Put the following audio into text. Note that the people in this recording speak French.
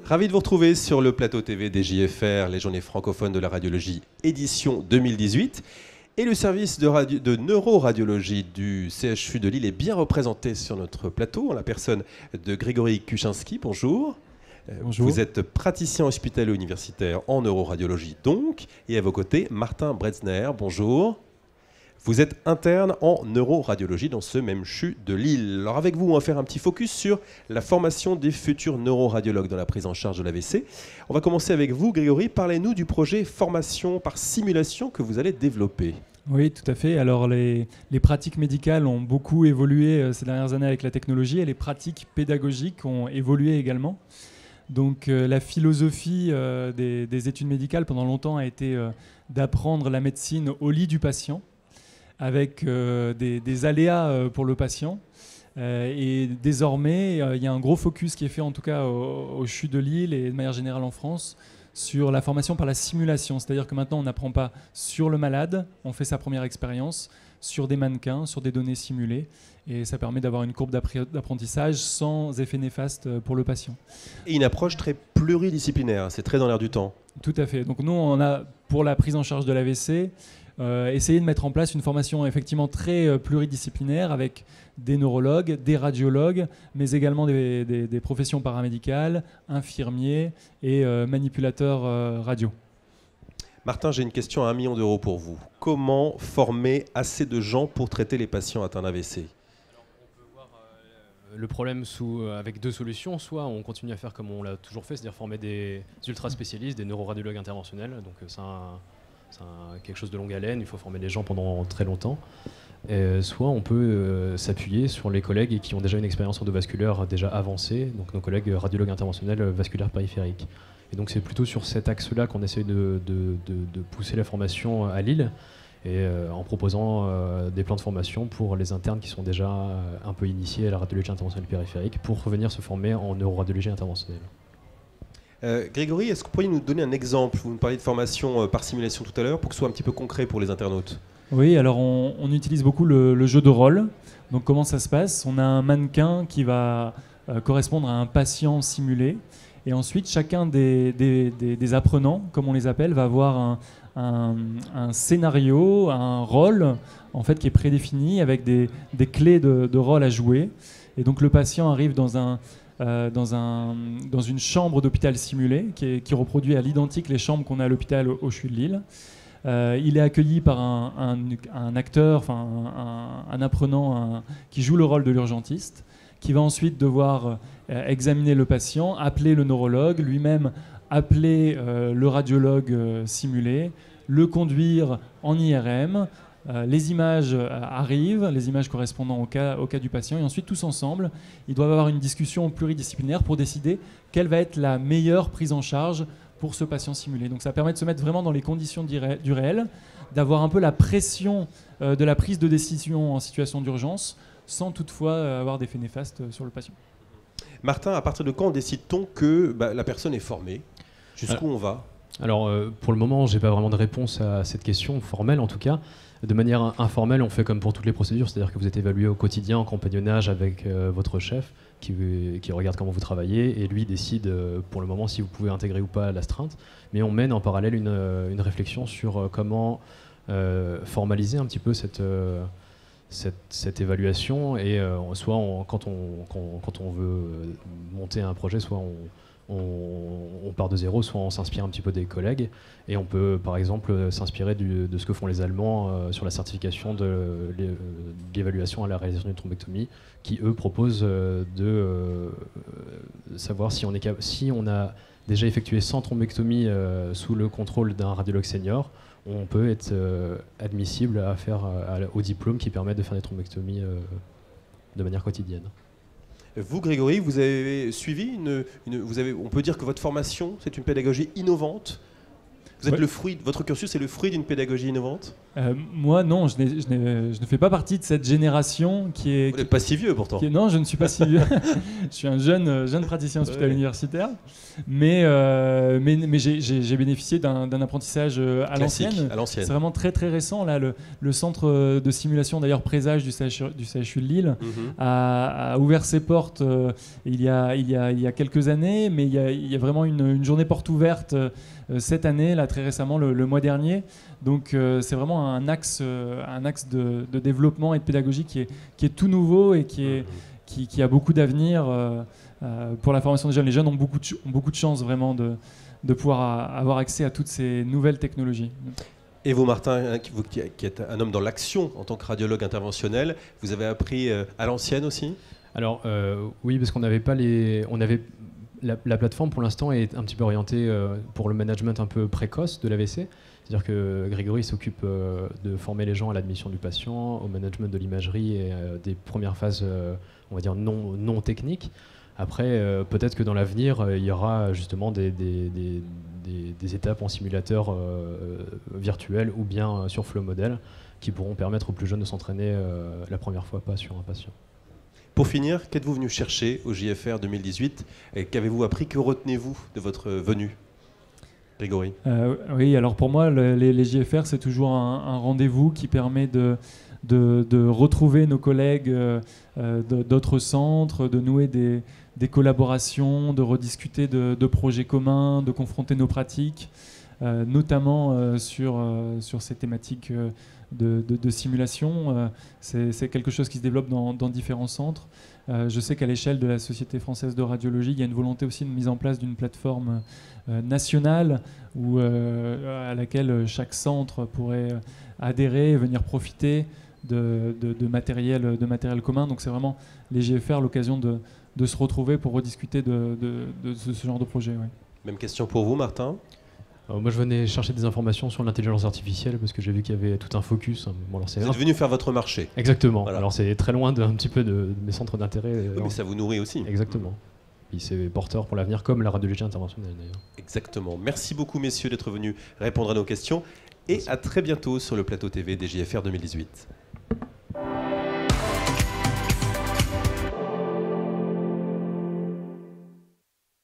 Ravi de vous retrouver sur le plateau TV des JFR, les journées francophones de la radiologie, édition 2018. Et le service de neuroradiologie du CHU de Lille est bien représenté sur notre plateau, en la personne de Grégory Kuchinski. Bonjour. Bonjour. Vous êtes praticien hospitalier universitaire en neuroradiologie donc, et à vos côtés, Martin Bretzner. Bonjour. Vous êtes interne en neuroradiologie dans ce même CHU de Lille. Alors avec vous, on va faire un petit focus sur la formation des futurs neuroradiologues dans la prise en charge de l'AVC. On va commencer avec vous, Grégory. Parlez-nous du projet formation par simulation que vous allez développer. Oui, tout à fait. Alors les pratiques médicales ont beaucoup évolué ces dernières années avec la technologie et les pratiques pédagogiques ont évolué également. Donc la philosophie des études médicales pendant longtemps a été d'apprendre la médecine au lit du patient, avec des aléas pour le patient. Et désormais, il y a un gros focus qui est fait, en tout cas au CHU de Lille et de manière générale en France, sur la formation par la simulation. C'est-à-dire que maintenant, on n'apprend pas sur le malade, on fait sa première expérience sur des mannequins, sur des données simulées. Et ça permet d'avoir une courbe d'apprentissage sans effet néfaste pour le patient. Et une approche très pluridisciplinaire, c'est très dans l'air du temps. Tout à fait. Donc nous, on a, pour la prise en charge de l'AVC, essayer de mettre en place une formation effectivement très pluridisciplinaire avec des neurologues, des radiologues, mais également des professions paramédicales, infirmiers et manipulateurs radio. Martin, j'ai une question à 1 million d'euros pour vous. Comment former assez de gens pour traiter les patients atteints d'AVC ? Le problème avec deux solutions, soit on continue à faire comme on l'a toujours fait, c'est-à-dire former des ultra spécialistes, des neuroradiologues interventionnels, donc c'est quelque chose de longue haleine, il faut former les gens pendant très longtemps. Soit on peut s'appuyer sur les collègues qui ont déjà une expérience endovasculaire déjà avancée, donc nos collègues radiologues interventionnels vasculaires périphériques. Et donc c'est plutôt sur cet axe-là qu'on essaie de pousser la formation à Lille, et en proposant des plans de formation pour les internes qui sont déjà un peu initiés à la radiologie interventionnelle périphérique pour revenir se former en neuroradiologie interventionnelle. Grégory, est-ce que vous pourriez nous donner un exemple ? Vous nous parliez de formation par simulation tout à l'heure, pour que ce soit un petit peu concret pour les internautes. Oui, alors on utilise beaucoup le jeu de rôle. Donc comment ça se passe ? On a un mannequin qui va correspondre à un patient simulé. Et ensuite, chacun des apprenants, comme on les appelle, va avoir un scénario, un rôle en fait, qui est prédéfini avec des clés de rôle à jouer. Et donc le patient arrive dans une chambre d'hôpital simulée qui reproduit à l'identique les chambres qu'on a à l'hôpital au CHU de Lille. Il est accueilli par un acteur, un apprenant qui joue le rôle de l'urgentiste, qui va ensuite devoir examiner le patient, appeler le neurologue, lui-même appeler le radiologue simulé, le conduire en IRM. Les images arrivent, les images correspondant au cas du patient, et ensuite tous ensemble, ils doivent avoir une discussion pluridisciplinaire pour décider quelle va être la meilleure prise en charge pour ce patient simulé. Donc ça permet de se mettre vraiment dans les conditions du réel, d'avoir un peu la pression de la prise de décision en situation d'urgence, sans toutefois avoir d'effet néfaste sur le patient. Martin, à partir de quand décide-t-on que la personne est formée ? Jusqu'où on va ? Alors pour le moment, je n'ai pas vraiment de réponse à cette question, formelle en tout cas. De manière informelle, on fait comme pour toutes les procédures, c'est-à-dire que vous êtes évalué au quotidien en compagnonnage avec votre chef qui regarde comment vous travaillez et lui décide pour le moment si vous pouvez intégrer ou pas l'astreinte. Mais on mène en parallèle une réflexion sur comment formaliser un petit peu cette évaluation, et soit quand on veut monter un projet, soit on part de zéro, soit on s'inspire un petit peu des collègues, et on peut par exemple s'inspirer de ce que font les Allemands sur la certification de l'évaluation à la réalisation d'une thrombectomie, qui eux proposent de savoir si on a déjà effectué 100 thrombectomies sous le contrôle d'un radiologue senior, on peut être admissible à faire au diplôme qui permet de faire des thrombectomies de manière quotidienne. Vous, Grégory, vous avez suivi on peut dire que votre formation, c'est une pédagogie innovante ? Vous êtes le fruit, votre cursus est le fruit d'une pédagogie innovante? Moi, non, je ne fais pas partie de cette génération qui est... Vous n'êtes pas si vieux pourtant. Non, je ne suis pas si vieux. Je suis un jeune praticien hospitalier universitaire. Mais j'ai bénéficié d'un apprentissage à l'ancienne. C'est vraiment très très récent. Là, le centre de simulation, d'ailleurs présage du CHU de Lille, a ouvert ses portes il y a quelques années. Mais il y a vraiment une journée porte ouverte cette année, là très récemment, le mois dernier. Donc c'est vraiment un axe de développement et de pédagogie qui est tout nouveau et qui a beaucoup d'avenir pour la formation des jeunes. Les jeunes ont beaucoup de chance vraiment de pouvoir avoir accès à toutes ces nouvelles technologies. Et vous, Martin, qui êtes un homme dans l'action en tant que radiologue interventionnel, vous avez appris à l'ancienne aussi? Alors oui, parce qu'on n'avait pas la plateforme pour l'instant est un petit peu orientée pour le management un peu précoce de l'AVC. C'est-à-dire que Grégory s'occupe de former les gens à l'admission du patient, au management de l'imagerie et des premières phases, on va dire, non techniques. Après, peut-être que dans l'avenir, il y aura justement des étapes en simulateur virtuel ou bien sur Flow Model qui pourront permettre aux plus jeunes de s'entraîner la première fois pas sur un patient. Pour finir, qu'êtes-vous venu chercher au JFR 2018 et qu'avez-vous appris? Que retenez-vous de votre venue, Grégory? Oui, alors pour moi, les JFR, c'est toujours un rendez-vous qui permet de retrouver nos collègues d'autres centres, de nouer des collaborations, de rediscuter de projets communs, de confronter nos pratiques, notamment sur ces thématiques de simulation. C'est quelque chose qui se développe dans différents centres. Je sais qu'à l'échelle de la Société française de radiologie, il y a une volonté aussi de mise en place d'une plateforme nationale à laquelle chaque centre pourrait adhérer, venir profiter de matériel commun. Donc c'est vraiment les GFR l'occasion de se retrouver pour rediscuter de ce genre de projet. Ouais. Même question pour vous, Martin? Moi, je venais chercher des informations sur l'intelligence artificielle parce que j'ai vu qu'il y avait tout un focus. Bon, alors vous êtes venu faire votre marché. Exactement. Voilà. Alors c'est très loin un petit peu de mes centres d'intérêt. Oui, mais ça vous nourrit aussi. Exactement. Puis c'est porteur pour l'avenir, comme la radiologie interventionnelle d'ailleurs. Exactement. Merci beaucoup, messieurs, d'être venus répondre à nos questions. Et à très bientôt sur le plateau TV des JFR 2018.